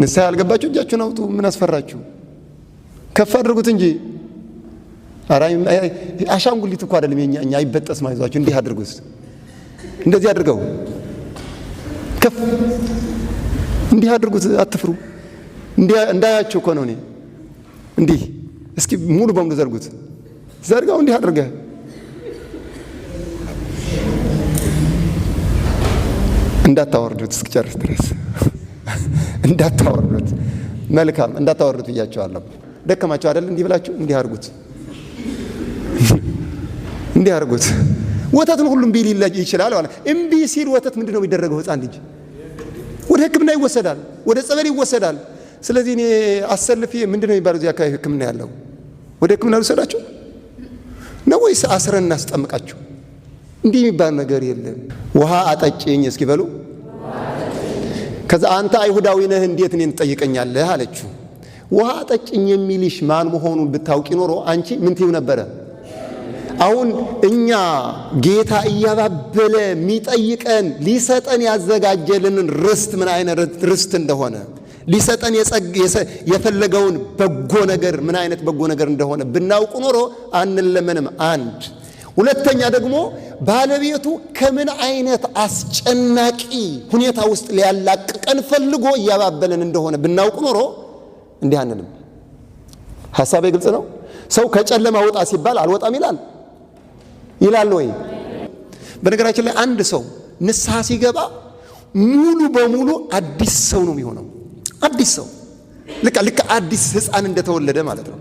ንስሐ ያልገባችሁ እጃችሁን አውጡ። ምን አስፈራችሁ? ከፍ አድርጉት እንጂ አሻንጉሊት እኮ አይደለም የኛ አይበጠስም። አይዟችሁ እንዲህ አድርጉት። እንደዚህ አድርገው ከፍ እንዲህ አድርጉት። አትፍሩ። እንዳያችሁ እኮ ነው። እኔ እንዲህ እስኪ ሙሉ በሙሉ ዘርጉት። ዘርጋው እንዲህ አድርገህ እንዳታወርዱት እስኪጨርስ ድረስ እንዳታወርዱት። መልካም እንዳታወርዱት ብያቸዋለሁ። ደከማቸው አይደል? እንዲህ ብላችሁ እንዲህ አድርጉት፣ እንዲህ አድርጉት። ወተትን ሁሉም ቢል ይችላል ማለት እምቢ ሲል ወተት ምንድነው የሚደረገው? ሕፃን ልጅ ወደ ሕክምና ይወሰዳል፣ ወደ ጸበል ይወሰዳል። ስለዚህ እኔ አሰልፌ ምንድነው የሚባለው እዚህ አካባቢ ሕክምና ያለው ወደ ሕክምና ልወሰዳችሁ ነው ወይስ አስረን እናስጠምቃችሁ? እንዲህ የሚባል ነገር የለም። ውሃ አጠጪኝ እስኪ በሉ። ከዛ አንተ አይሁዳዊ ነህ እንዴት እኔን ትጠይቀኛለህ አለችው። ውሃ አጠጪኝ የሚልሽ ማን መሆኑን ብታውቂ ኖሮ አንቺ ምን ትይው ነበረ? አሁን እኛ ጌታ እያባበለ የሚጠይቀን ሊሰጠን ያዘጋጀልንን ርስት ምን አይነት ርስት እንደሆነ ሊሰጠን የፈለገውን በጎ ነገር ምን አይነት በጎ ነገር እንደሆነ ብናውቅ ኖሮ አንለመንም። አንድ ሁለተኛ ደግሞ ባለቤቱ ከምን አይነት አስጨናቂ ሁኔታ ውስጥ ሊያላቅቀን ፈልጎ እያባበለን እንደሆነ ብናውቅ ኖሮ እንዲህ አንልም። ሐሳቤ ግልጽ ነው። ሰው ከጨለማ ወጣ ሲባል አልወጣም ይላል ወይ? በነገራችን ላይ አንድ ሰው ንስሐ ሲገባ ሙሉ በሙሉ አዲስ ሰው ነው የሚሆነው። አዲስ ሰው ልክ አዲስ ሕፃን እንደተወለደ ማለት ነው።